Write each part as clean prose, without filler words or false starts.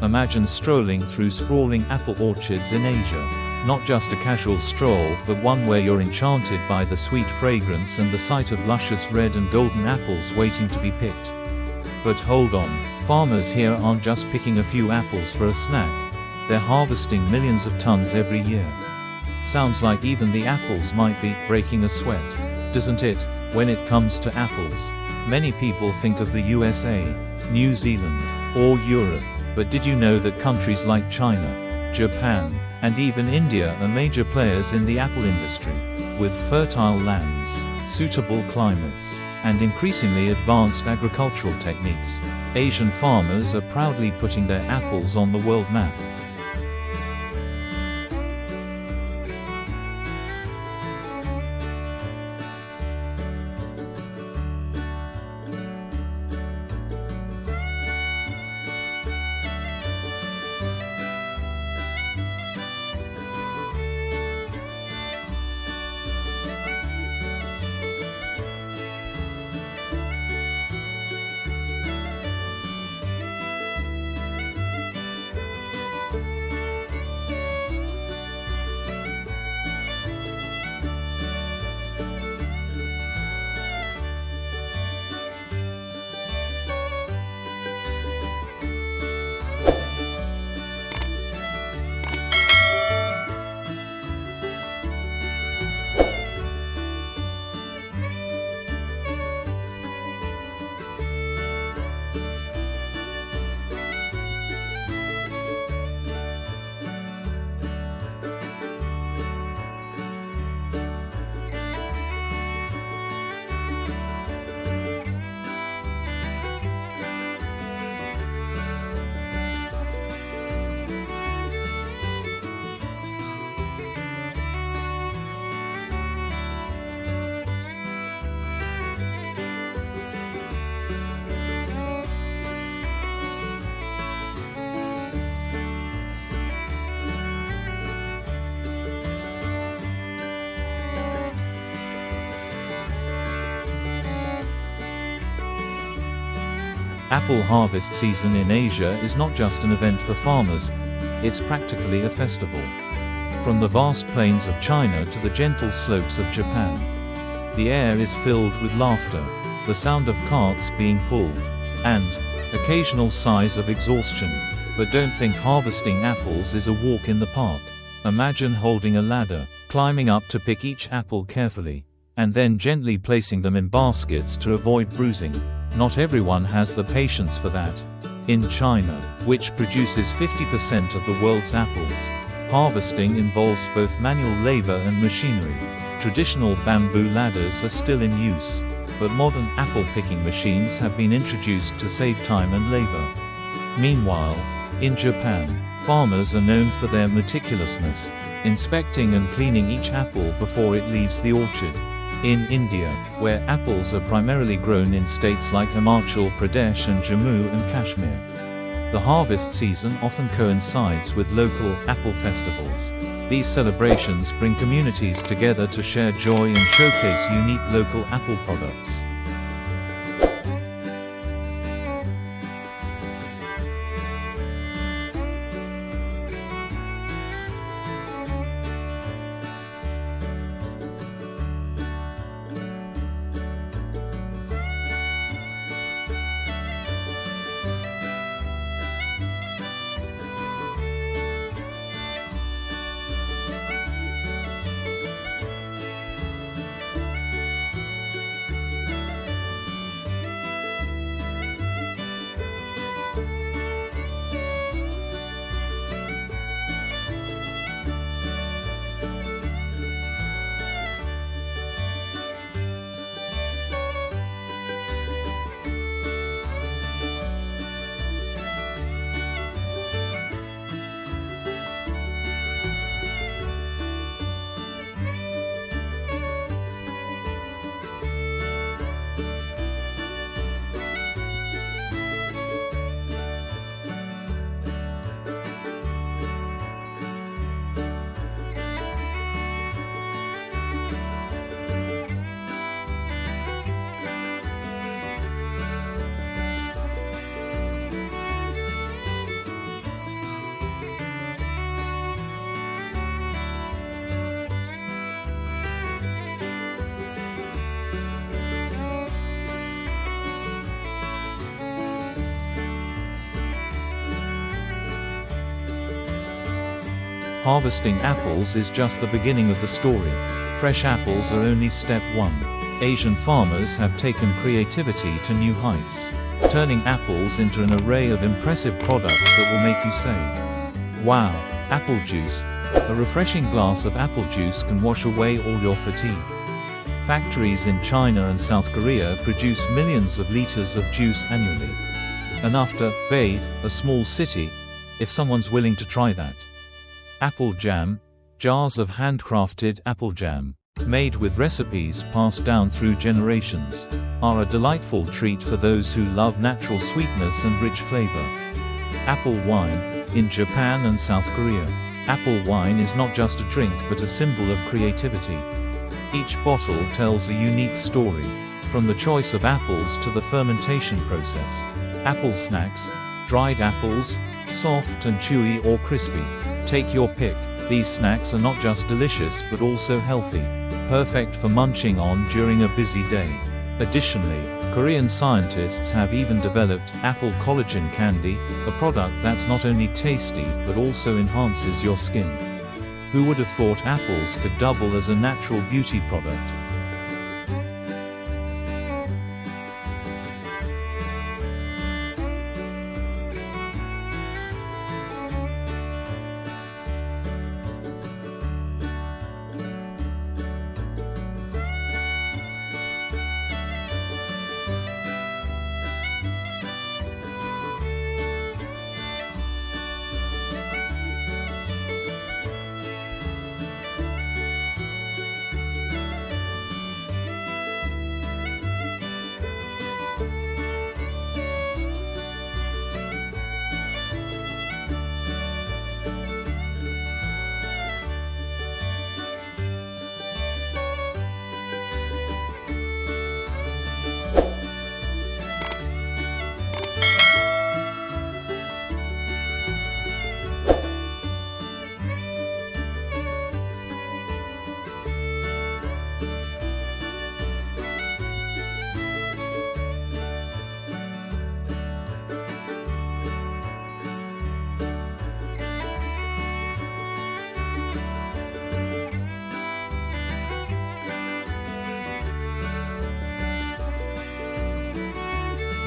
Imagine strolling through sprawling apple orchards in Asia. Not just a casual stroll, but one where you're enchanted by the sweet fragrance and the sight of luscious red and golden apples waiting to be picked. But hold on, farmers here aren't just picking a few apples for a snack. They're harvesting millions of tons every year. Sounds like even the apples might be breaking a sweat, doesn't it, when it comes to apples? Many people think of the USA, New Zealand, or Europe, but did you know that countries like China, Japan, and even India are major players in the apple industry? With fertile lands, suitable climates, and increasingly advanced agricultural techniques, Asian farmers are proudly putting their apples on the world map. Apple harvest season in Asia is not just an event for farmers, it's practically a festival. From the vast plains of China to the gentle slopes of Japan, the air is filled with laughter, the sound of carts being pulled, and occasional sighs of exhaustion. But don't think harvesting apples is a walk in the park. Imagine holding a ladder, climbing up to pick each apple carefully, and then gently placing them in baskets to avoid bruising. Not everyone has the patience for that. In China, which produces 50% of the world's apples, harvesting involves both manual labor and machinery. Traditional bamboo ladders are still in use, but modern apple picking machines have been introduced to save time and labor. Meanwhile, in Japan, farmers are known for their meticulousness, inspecting and cleaning each apple before it leaves the orchard. In India, where apples are primarily grown in states like Himachal Pradesh and Jammu and Kashmir, the harvest season often coincides with local apple festivals. These celebrations bring communities together to share joy and showcase unique local apple products. Harvesting apples is just the beginning of the story. Fresh apples are only step one. Asian farmers have taken creativity to new heights, turning apples into an array of impressive products that will make you say, "Wow!" Apple juice. A refreshing glass of apple juice can wash away all your fatigue. Factories in China and South Korea produce millions of liters of juice annually. Enough to bathe a small city, if someone's willing to try that. Apple jam. Jars of handcrafted apple jam, made with recipes passed down through generations, are a delightful treat for those who love natural sweetness and rich flavor. Apple wine. In Japan and South Korea, apple wine is not just a drink but a symbol of creativity. Each bottle tells a unique story, from the choice of apples to the fermentation process. Apple snacks. Dried apples, soft and chewy or crispy. Take your pick. These snacks are not just delicious but also healthy, perfect for munching on during a busy day. Additionally, Korean scientists have even developed apple collagen candy, a product that's not only tasty but also enhances your skin. Who would have thought apples could double as a natural beauty product?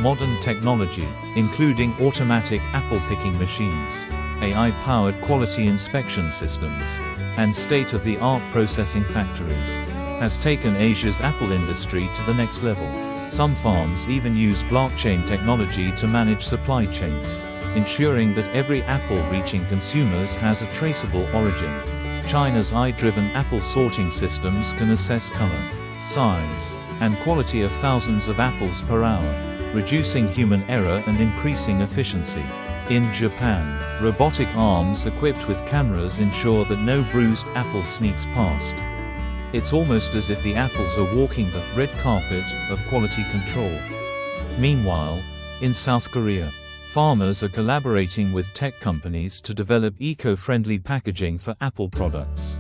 Modern technology, including automatic apple picking machines, AI-powered quality inspection systems, and state-of-the-art processing factories, has taken Asia's apple industry to the next level. Some farms even use blockchain technology to manage supply chains, ensuring that every apple reaching consumers has a traceable origin. China's eye-driven apple sorting systems can assess color, size, and quality of thousands of apples per hour, reducing human error and increasing efficiency. In Japan, robotic arms equipped with cameras ensure that no bruised apple sneaks past. It's almost as if the apples are walking the red carpet of quality control. Meanwhile, in South Korea, farmers are collaborating with tech companies to develop eco-friendly packaging for apple products.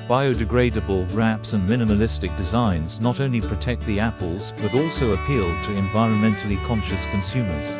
Biodegradable wraps and minimalistic designs not only protect the apples but also appeal to environmentally conscious consumers.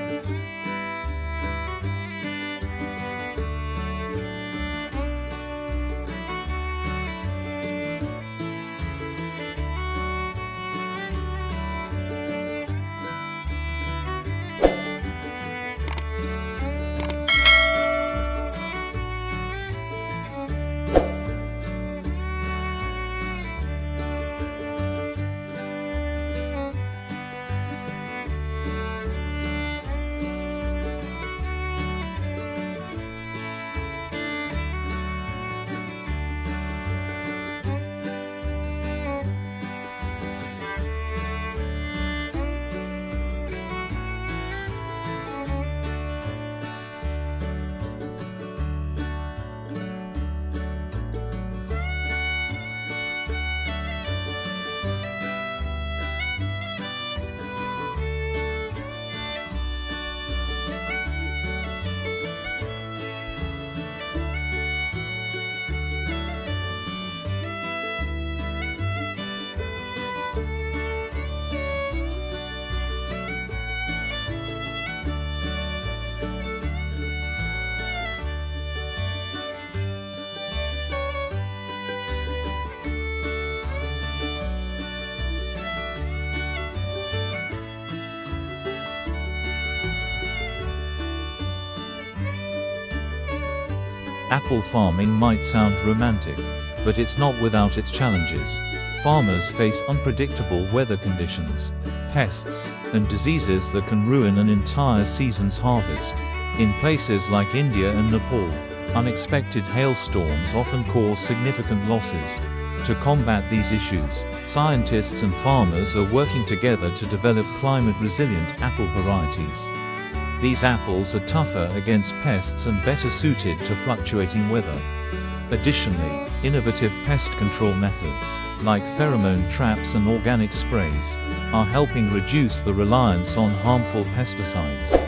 Apple farming might sound romantic, but it's not without its challenges. Farmers face unpredictable weather conditions, pests, and diseases that can ruin an entire season's harvest. In places like India and Nepal, unexpected hailstorms often cause significant losses. To combat these issues, scientists and farmers are working together to develop climate-resilient apple varieties. These apples are tougher against pests and better suited to fluctuating weather. Additionally, innovative pest control methods, like pheromone traps and organic sprays, are helping reduce the reliance on harmful pesticides.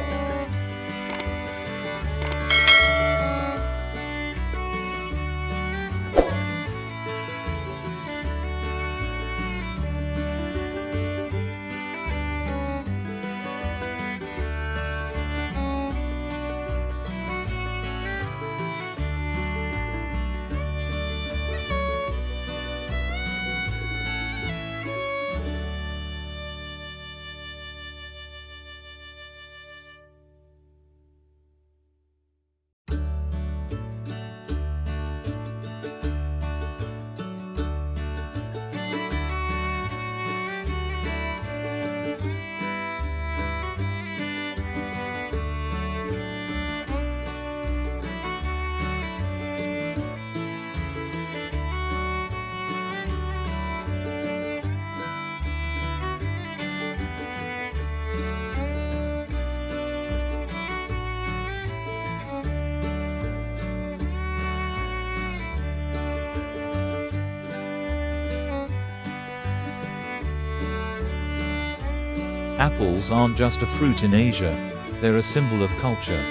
Apples aren't just a fruit in Asia, they're a symbol of culture,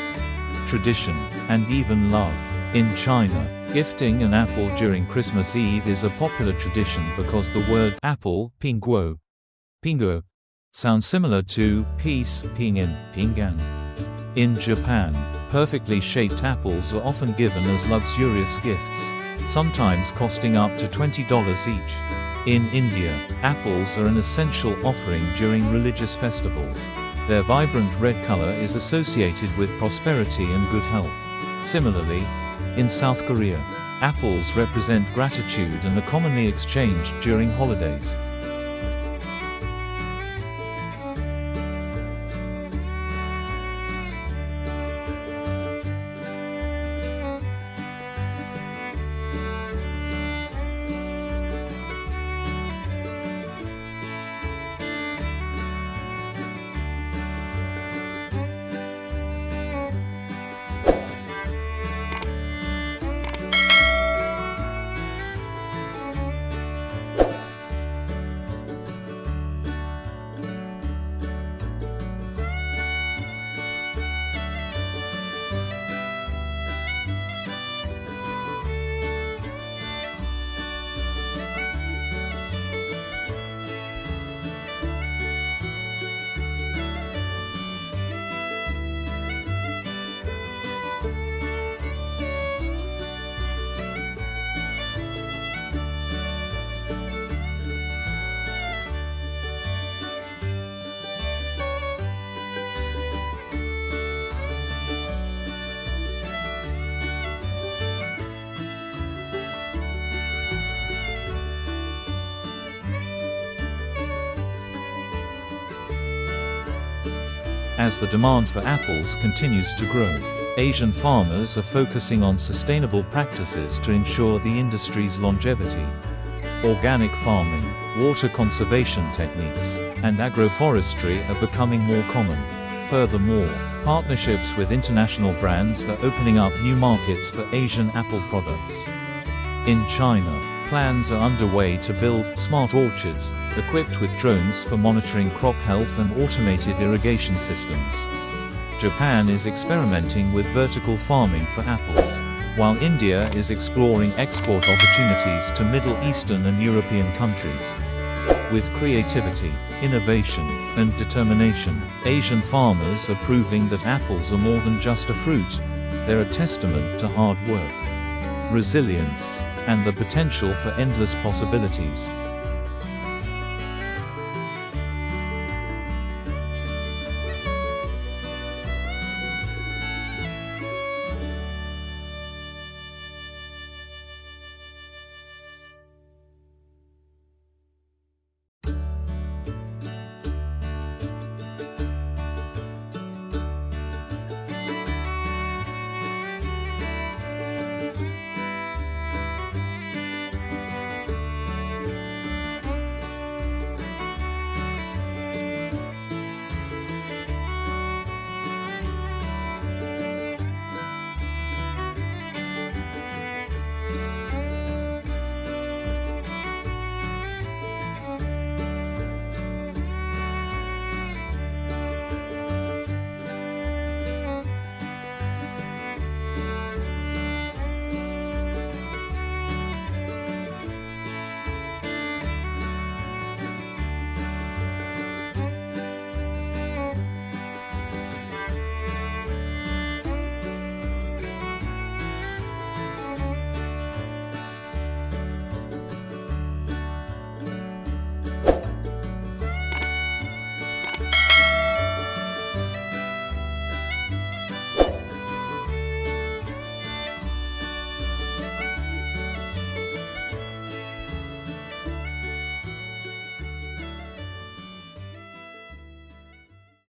tradition, and even love. In China, gifting an apple during Christmas Eve is a popular tradition because the word apple, pingguo, sounds similar to peace, pingan. In Japan, perfectly shaped apples are often given as luxurious gifts, sometimes costing up to $20 each. In India, apples are an essential offering during religious festivals. Their vibrant red color is associated with prosperity and good health. Similarly, in South Korea, apples represent gratitude and are commonly exchanged during holidays. As the demand for apples continues to grow, Asian farmers are focusing on sustainable practices to ensure the industry's longevity. Organic farming, water conservation techniques, and agroforestry are becoming more common. Furthermore, partnerships with international brands are opening up new markets for Asian apple products. In China, plans are underway to build smart orchards, equipped with drones for monitoring crop health and automated irrigation systems. Japan is experimenting with vertical farming for apples, while India is exploring export opportunities to Middle Eastern and European countries. With creativity, innovation, and determination, Asian farmers are proving that apples are more than just a fruit. They're a testament to hard work, resilience, and the potential for endless possibilities.